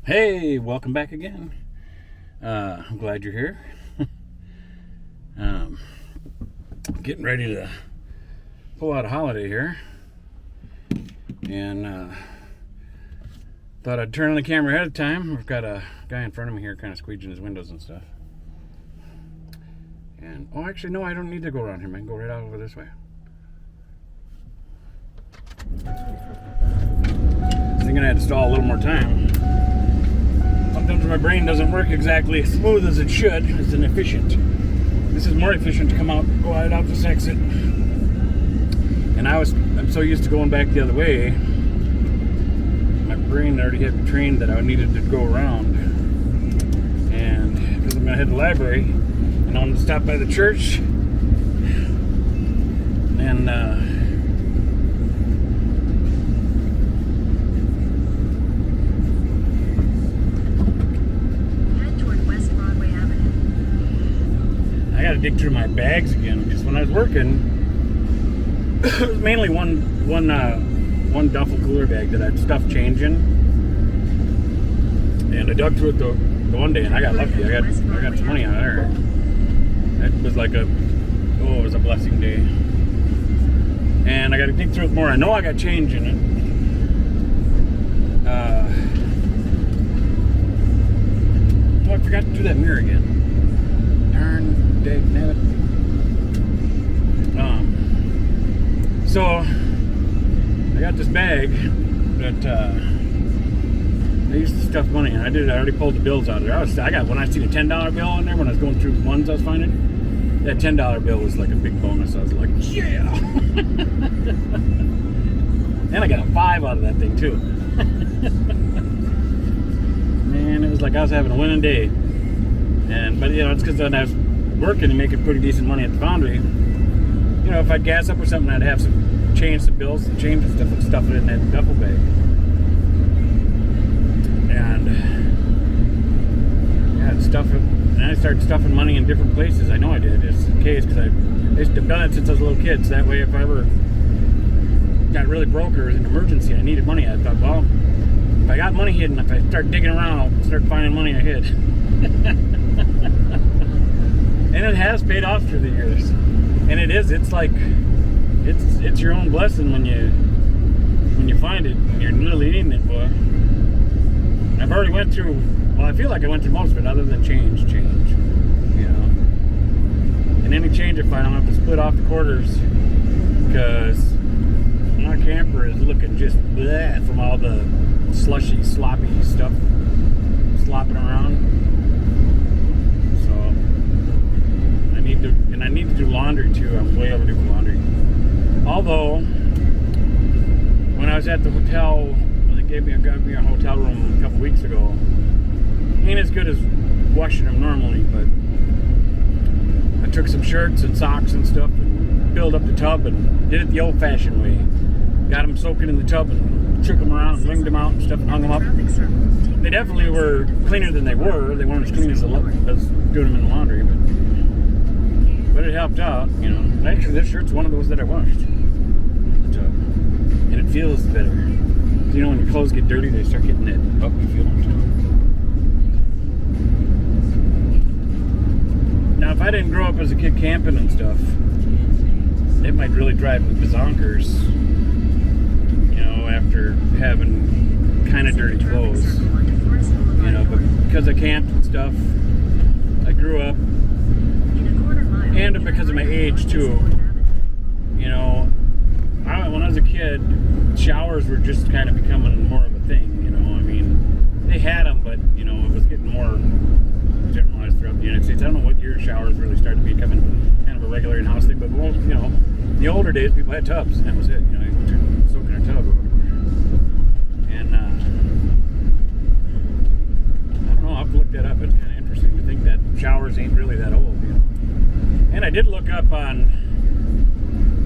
Hey, welcome back again. I'm glad you're here. um, Getting ready to pull out a holiday here. And thought I'd turn on the camera ahead of time. We've got a guy in front of me here kind of squeeging his windows and stuff. And, actually, no, I don't need to go around here. I can go right out over this way. I'm going to have to stall a little more time. Sometimes my brain doesn't work exactly as smooth as it should. It's inefficient. This is more efficient to come out, go right out this exit. And I'm so used to going back the other way. My brain already had me trained that I needed to go around. And because I'm going to head to the library, and I want to stop by the church. And I got to dig through my bags again because when I was working, it was mainly one duffel cooler bag that I'd stuff change in, and I dug through it the one day, and I got lucky. I got some money out of there. It was like it was a blessing day. And I got to dig through it more. I know I got change in it. I forgot to do that mirror again. Darn. So I got this bag that I used to stuff money in. I already pulled the bills out of there. When I seen a $10 bill in there, when I was going through the ones I was finding, that $10 bill was like a big bonus. I was like, yeah. And I got a 5 out of that thing too. Man, it was like I was having a winning day. But it's because then I was working and making pretty decent money at the foundry. If I'd gas up or something, I'd have some bills, and change and stuff, and stuff it in that duffel bag. And I'd stuff it, and I started stuffing money in different places. I know I did. It's the case because I used to have done it since I was a little kid. So that way, if I ever got really broke or was an emergency, I needed money, I thought, well, if I got money hidden, if I start digging around, I'll start finding money I hid. And it has paid off through the years. And it's like it's your own blessing when you find it and you're literally eating it, boy. I've already went through, I feel like I went through most of it other than change. And any change I find, I'm gonna have to split off the quarters because my camper is looking just bleh from all the slushy, sloppy stuff slopping around. I need to do laundry too. I'm way overdue for laundry. Although, when I was at the hotel, they got me a hotel room a couple weeks ago. Ain't as good as washing them normally, but I took some shirts and socks and stuff and filled up the tub and did it the old-fashioned way. Got them soaking in the tub and shook them around and wringed them out and stuff and hung them up. They definitely were cleaner than they were. They weren't as clean as doing them in the laundry, but it helped out, Actually, this shirt's one of those that I washed. And it feels better. When your clothes get dirty, they start getting that puppy feeling to them. Now, if I didn't grow up as a kid camping and stuff, it might really drive me bazonkers, after having kind of dirty clothes. But because I camped and stuff, I grew up. And because of my age too, when I was a kid, showers were just kind of becoming more of a thing. They had them, but it was getting more generalized throughout the United States. I don't know what year showers really started becoming kind of a regular in-house thing, but in the older days, people had tubs, and that was it. You could soak in a tub or whatever. And I don't know. I'll have to look that up. It's kind of interesting to think that showers ain't really that old. And I did look up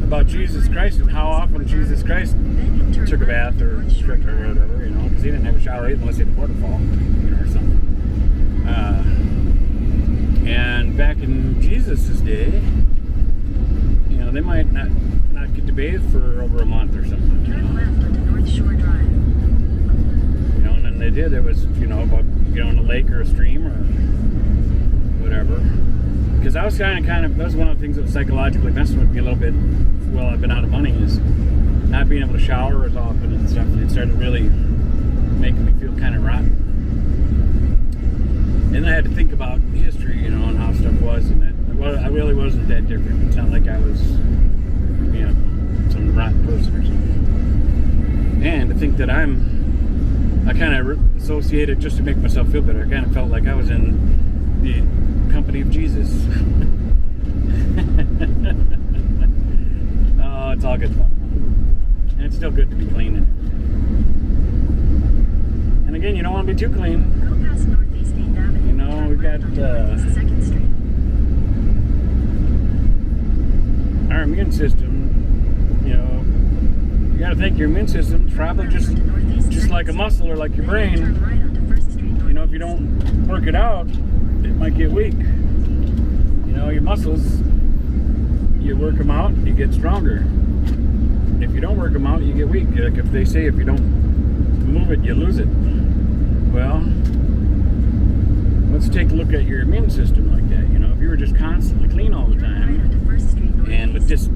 about Jesus Christ and how often Jesus Christ took a bath or whatever, because he didn't have a shower unless he had a waterfall, or something. And back in Jesus' day, they might not get to bathe for over a month or something. Turn left onto North Shore Drive. and then they did. It was, about, in a lake or a stream or whatever. Because I was kind of, that was one of the things that was psychologically messing with me a little bit while I've been out of money, is not being able to shower as often and stuff. It started really making me feel kind of rotten. And I had to think about history, and how stuff was, and that, well, I really wasn't that different. It's not like I was, some rotten person or something. And to think that I kind of associated, just to make myself feel better, I kind of felt like I was in the company of Jesus. Oh, it's all good fun. And it's still good to be clean. And again, you don't want to be too clean. We've got our immune system. You got to think your immune system's probably just like a muscle or like your brain. If you don't work it out, it might get weak. Your muscles, you work them out, you get stronger. If you don't work them out, you get weak. Like if they say if you don't move it, you lose it. Well, let's take a look at your immune system like that. If you were just constantly clean all the time, and with just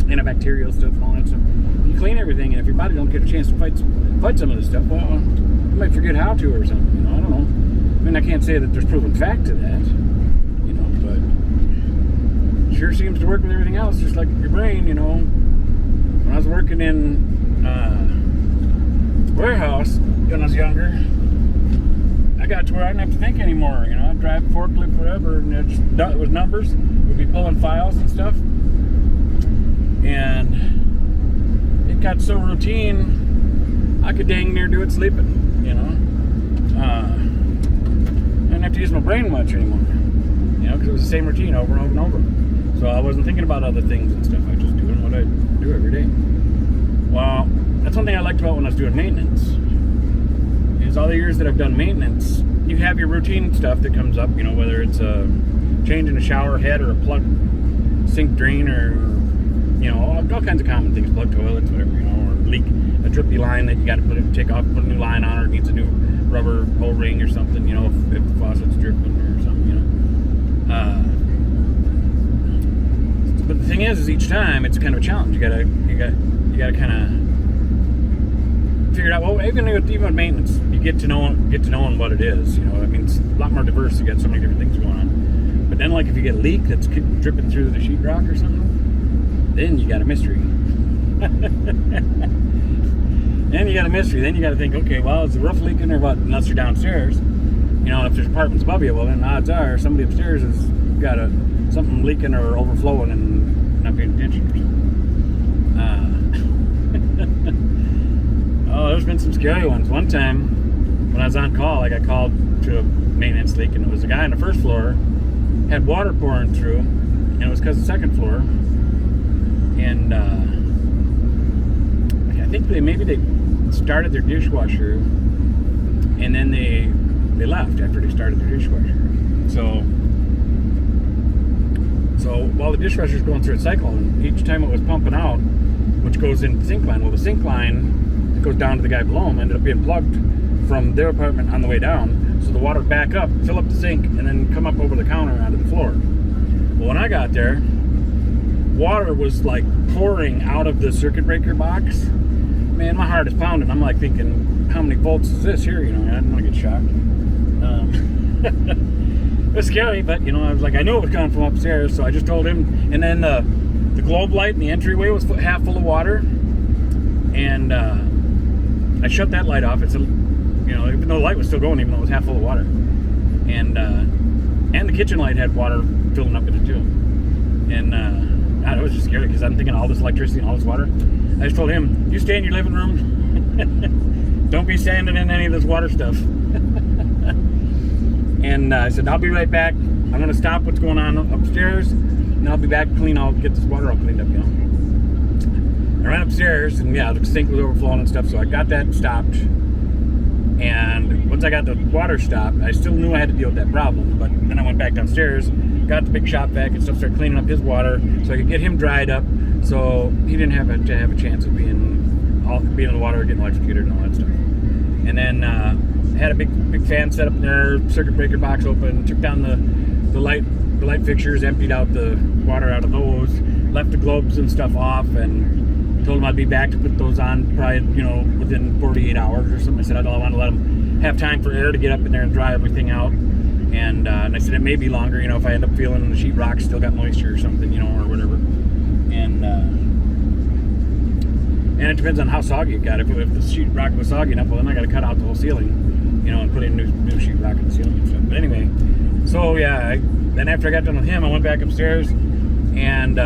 antibacterial stuff and all that stuff, you clean everything, and if your body don't get a chance to fight some of this stuff, well, you might forget how to or something. I don't know. I mean, I can't say that there's proven fact to that, but it sure seems to work with everything else, just like your brain. When I was working in warehouse when I was younger, I got to where I didn't have to think anymore. I'd drive a forklift, whatever, and it was numbers. We'd be pulling files and stuff, and it got so routine, I could dang near do it sleeping. I didn't have to use my brain much anymore, because it was the same routine over and over and over. So I wasn't thinking about other things and stuff. I was just doing what I do every day. Well, that's one thing I liked about when I was doing maintenance. Is all the years that I've done maintenance, you have your routine stuff that comes up, whether it's changing a shower head or a plug sink drain, or all kinds of common things, plug toilets, whatever, or leak, a drippy line that you got to take off, put a new line on, or it needs a new rubber O-ring or something, if the faucet's dripping or something, But the thing is each time it's kind of a challenge. You gotta kind of figure it out. Well, even with maintenance, you get to knowing what it is. It's a lot more diverse. You got so many different things going on. But then, like if you get a leak that's dripping through the sheetrock or something, then you got a mystery. Then you got a mystery. Then you got to think, okay, well, is the roof leaking or what? Unless you're downstairs, if there's apartments above you, well, then odds are somebody upstairs has got something leaking or overflowing and not paying attention or something. Oh, there's been some scary ones. One time when I was on call, I got called to a maintenance leak, and it was a guy on the first floor had water pouring through, and it was because of the second floor. And I think they started their dishwasher, and then they left after they started their dishwasher. So while the dishwasher's going through its cycle, and each time it was pumping out, which goes into the sink line, well, the sink line that goes down to the guy below him ended up being plugged from their apartment on the way down. So the water would back up, fill up the sink, and then come up over the counter onto the floor. Well, when I got there, water was like pouring out of the circuit breaker box. Man, my heart is pounding. I'm like thinking, how many volts is this here? I didn't want to get shocked. It was scary, but I was like, I knew it was coming from upstairs, so I just told him. And then the globe light in the entryway was half full of water, and I shut that light off. It's even though the light was still going, even though it was half full of water, and the kitchen light had water filling up in it too. And it was just scary because I'm thinking all this electricity and all this water. I just told him, you stay in your living room. Don't be standing in any of this water stuff. And I said, I'll be right back. I'm going to stop what's going on upstairs, and I'll be back clean. I'll get this water all cleaned up, I ran upstairs, and the sink was overflowing and stuff, so I got that stopped. And once I got the water stopped, I still knew I had to deal with that problem. But then I went back downstairs, got the big shop vac and stuff, started cleaning up his water so I could get him dried up, so he didn't have to have a chance of being in the water, getting electrocuted and all that stuff. And then had a big fan set up in there, circuit breaker box open, took down the light fixtures, emptied out the water out of those, left the globes and stuff off, and told him I'd be back to put those on probably, within 48 hours or something. I said I don't want to let them have time for air to get up in there and dry everything out. And I said it may be longer, if I end up feeling the sheetrock still got moisture or something, or whatever. And it depends on how soggy it got. If the sheetrock was soggy enough, well, then I got to cut out the whole ceiling, and put in new sheetrock in the ceiling and stuff. But anyway, so yeah, then after I got done with him, I went back upstairs, and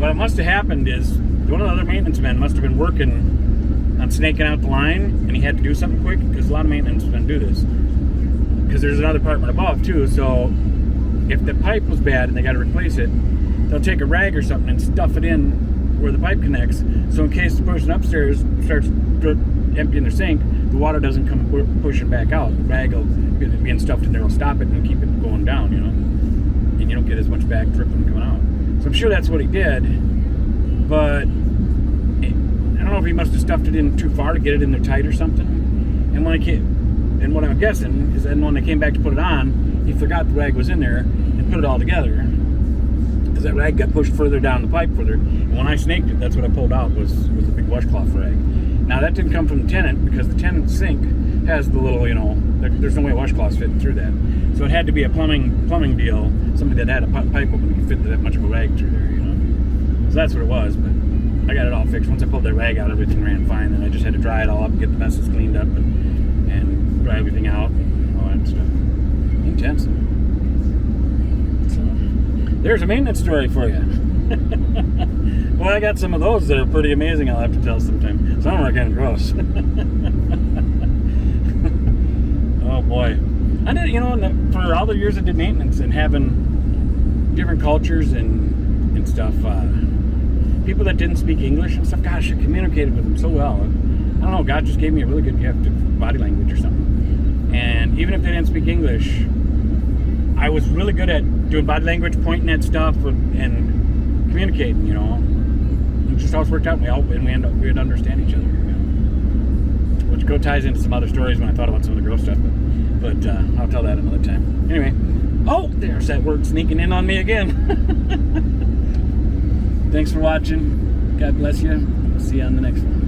what must have happened is one of the other maintenance men must have been working on snaking out the line, and he had to do something quick, because a lot of maintenance men do this. Because there's another apartment above too, so if the pipe was bad and they got to replace it, they'll take a rag or something and stuff it in where the pipe connects, so in case the person upstairs starts emptying their sink, the water doesn't come pushing back out. The rag will being stuffed in there will stop it and keep it going down, and you don't get as much back dripping coming out. So I'm sure that's what he did, but I don't know if he must have stuffed it in too far to get it in there tight or something. And what I'm guessing is that when they came back to put it on, he forgot the rag was in there and put it all together, because that rag got pushed further down the pipe further. And when I snaked it, that's what I pulled out was the big washcloth rag. Now that didn't come from the tenant, because the tenant's sink has the little, there's no way washcloth's fitting through that. So it had to be a plumbing deal, somebody that had a pipe open could fit that much of a rag through there, So that's what it was, but I got it all fixed. Once I pulled that rag out, everything ran fine. Then I just had to dry it all up and get the messes cleaned up and dry everything out and all that stuff. Intense. So there's a maintenance story for you. Well, I got some of those that are pretty amazing. I'll have to tell sometime. Some are kind of gross. Oh boy. I did, for all the years I did maintenance and having different cultures and stuff, people that didn't speak English and stuff, gosh, I communicated with them so well. I don't know, God just gave me a really good gift of body language or something. And even if they didn't speak English, I was really good at doing body language, pointing at stuff, and communicating, It just always worked out, and we'd understand each other, Which ties into some other stories when I thought about some of the girl stuff, but I'll tell that another time. Anyway, there's that word sneaking in on me again. Thanks for watching. God bless you. We'll see you on the next one.